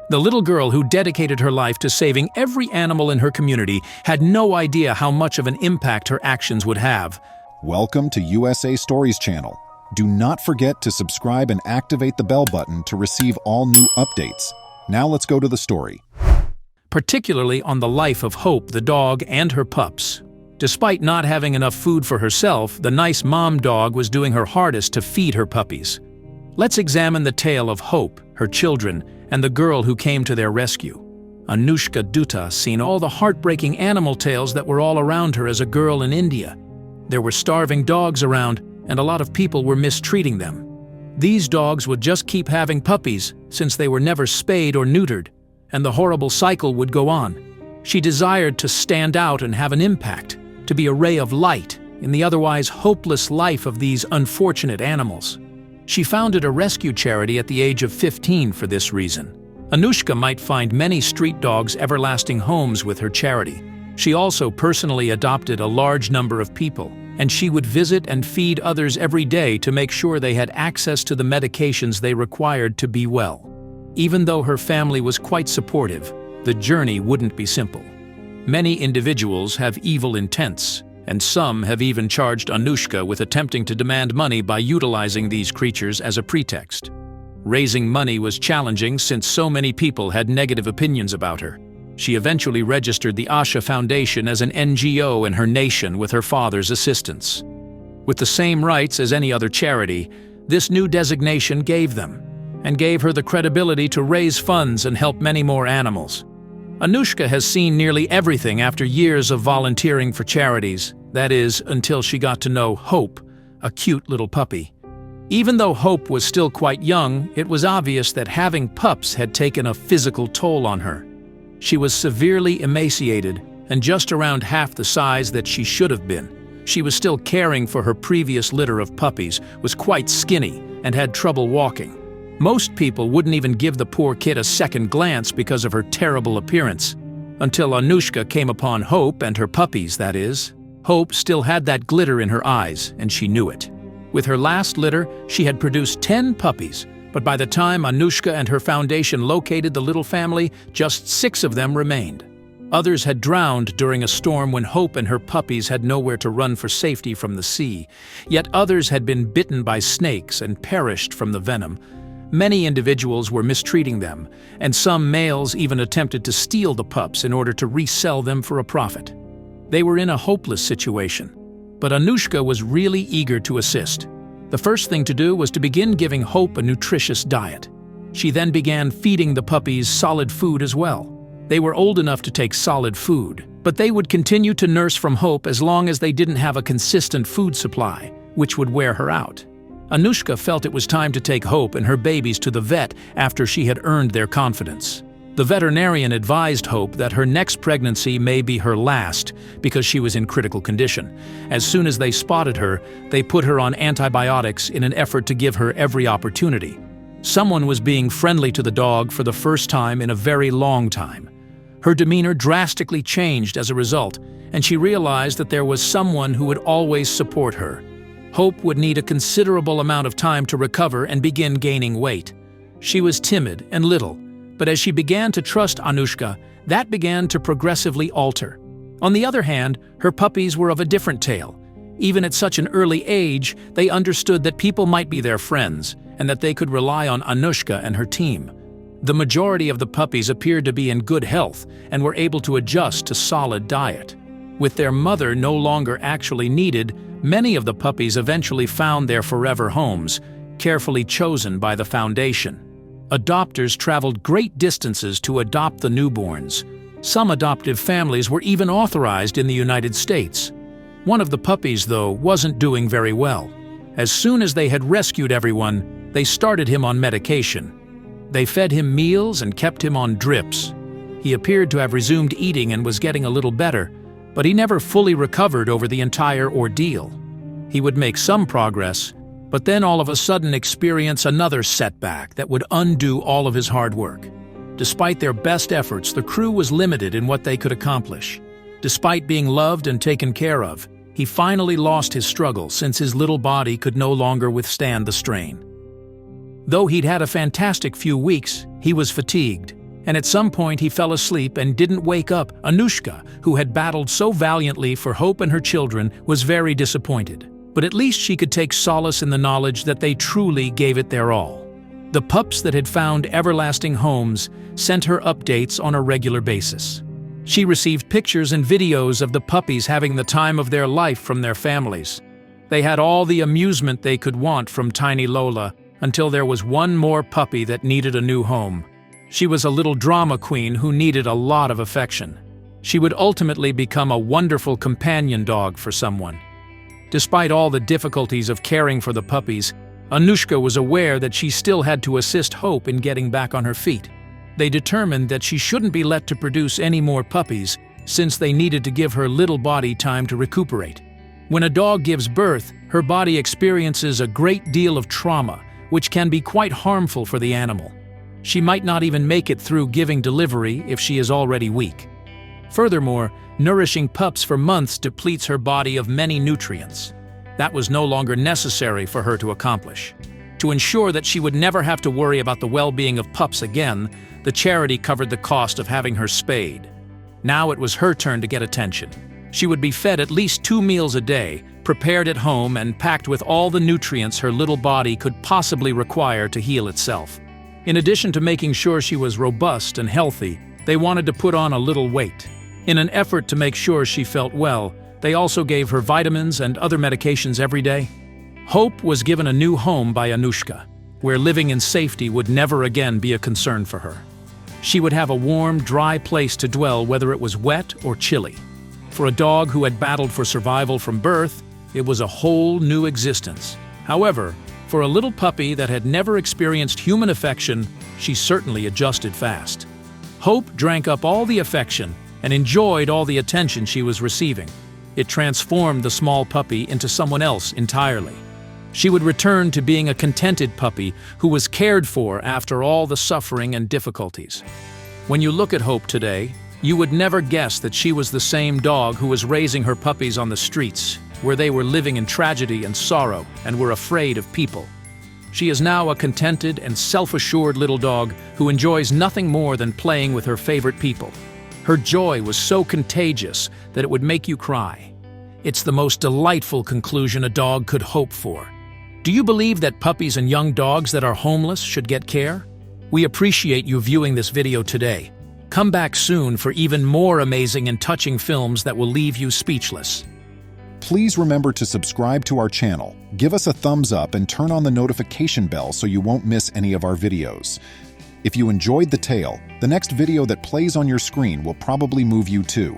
The little girl who dedicated her life to saving every animal in her community had no idea how much of an impact her actions would have. Welcome to USA Stories channel. Do not forget to subscribe and activate the bell button to receive all new updates. Now let's go to the story. Particularly on the life of Hope, the dog, and her pups. Despite not having enough food for herself, the nice mom dog was doing her hardest to feed her puppies. Let's examine the tale of Hope, her children, and the girl who came to their rescue. Anushka Dutta seen all the heartbreaking animal tales that were all around her as a girl in India. There were starving dogs around, and a lot of people were mistreating them. These dogs would just keep having puppies since they were never spayed or neutered, and the horrible cycle would go on. She desired to stand out and have an impact, to be a ray of light in the otherwise hopeless life of these unfortunate animals. She founded a rescue charity at the age of 15 for this reason. Anushka might find many street dogs everlasting homes with her charity. She also personally adopted a large number of people, and she would visit and feed others every day to make sure they had access to the medications they required to be well. Even though her family was quite supportive, the journey wouldn't be simple. Many individuals have evil intents, and some have even charged Anushka with attempting to demand money by utilizing these creatures as a pretext. Raising money was challenging since so many people had negative opinions about her. She eventually registered the Asha Foundation as an NGO in her nation with her father's assistance. With the same rights as any other charity, this new designation gave them, and gave her the credibility to raise funds and help many more animals. Anushka has seen nearly everything after years of volunteering for charities, that is, until she got to know Hope, a cute little puppy. Even though Hope was still quite young, it was obvious that having pups had taken a physical toll on her. She was severely emaciated and just around half the size that she should have been. She was still caring for her previous litter of puppies, was quite skinny, and had trouble walking. Most people wouldn't even give the poor kid a second glance because of her terrible appearance. Until Anushka came upon Hope and her puppies, that is. Hope still had that glitter in her eyes, and she knew it. With her last litter, she had produced 10 puppies, but by the time Anushka and her foundation located the little family, just 6 of them remained. Others had drowned during a storm when Hope and her puppies had nowhere to run for safety from the sea. Yet others had been bitten by snakes and perished from the venom. Many individuals were mistreating them, and some males even attempted to steal the pups in order to resell them for a profit. They were in a hopeless situation, but Anushka was really eager to assist. The first thing to do was to begin giving Hope a nutritious diet. She then began feeding the puppies solid food as well. They were old enough to take solid food, but they would continue to nurse from Hope as long as they didn't have a consistent food supply, which would wear her out. Anushka felt it was time to take Hope and her babies to the vet after she had earned their confidence. The veterinarian advised Hope that her next pregnancy may be her last because she was in critical condition. As soon as they spotted her, they put her on antibiotics in an effort to give her every opportunity. Someone was being friendly to the dog for the first time in a very long time. Her demeanor drastically changed as a result, and she realized that there was someone who would always support her. Hope would need a considerable amount of time to recover and begin gaining weight. She was timid and little, but as she began to trust Anushka, that began to progressively alter. On the other hand, her puppies were of a different tale. Even at such an early age, they understood that people might be their friends and that they could rely on Anushka and her team. The majority of the puppies appeared to be in good health and were able to adjust to solid diet. With their mother no longer actually needed, many of the puppies eventually found their forever homes, carefully chosen by the foundation. Adopters traveled great distances to adopt the newborns. Some adoptive families were even authorized in the United States. One of the puppies, though, wasn't doing very well. As soon as they had rescued everyone, they started him on medication. They fed him meals and kept him on drips. He appeared to have resumed eating and was getting a little better, but he never fully recovered over the entire ordeal. He would make some progress, but then all of a sudden experience another setback that would undo all of his hard work. Despite their best efforts, the crew was limited in what they could accomplish. Despite being loved and taken care of, he finally lost his struggle since his little body could no longer withstand the strain. Though he'd had a fantastic few weeks, he was fatigued, And at some point he fell asleep and didn't wake up. Anushka, who had battled so valiantly for Hope and her children, was very disappointed. But at least she could take solace in the knowledge that they truly gave it their all. The pups that had found everlasting homes sent her updates on a regular basis. She received pictures and videos of the puppies having the time of their life from their families. They had all the amusement they could want from tiny Lola, until there was one more puppy that needed a new home. She was a little drama queen who needed a lot of affection. She would ultimately become a wonderful companion dog for someone. Despite all the difficulties of caring for the puppies, Anushka was aware that she still had to assist Hope in getting back on her feet. They determined that she shouldn't be let to produce any more puppies, since they needed to give her little body time to recuperate. When a dog gives birth, her body experiences a great deal of trauma, which can be quite harmful for the animal. She might not even make it through giving delivery if she is already weak. Furthermore, nourishing pups for months depletes her body of many nutrients. That was no longer necessary for her to accomplish. To ensure that she would never have to worry about the well-being of pups again, the charity covered the cost of having her spayed. Now it was her turn to get attention. She would be fed at least 2 meals a day, prepared at home and packed with all the nutrients her little body could possibly require to heal itself. In addition to making sure she was robust and healthy, they wanted to put on a little weight. In an effort to make sure she felt well, they also gave her vitamins and other medications every day. Hope was given a new home by Anushka, where living in safety would never again be a concern for her. She would have a warm, dry place to dwell whether it was wet or chilly. For a dog who had battled for survival from birth, it was a whole new existence. However, for a little puppy that had never experienced human affection, she certainly adjusted fast. Hope drank up all the affection and enjoyed all the attention she was receiving. It transformed the small puppy into someone else entirely. She would return to being a contented puppy who was cared for after all the suffering and difficulties. When you look at Hope today, you would never guess that she was the same dog who was raising her puppies on the streets, where they were living in tragedy and sorrow and were afraid of people. She is now a contented and self-assured little dog who enjoys nothing more than playing with her favorite people. Her joy was so contagious that it would make you cry. It's the most delightful conclusion a dog could hope for. Do you believe that puppies and young dogs that are homeless should get care? We appreciate you viewing this video today. Come back soon for even more amazing and touching films that will leave you speechless. Please remember to subscribe to our channel, give us a thumbs up, and turn on the notification bell so you won't miss any of our videos. If you enjoyed the tale, the next video that plays on your screen will probably move you too.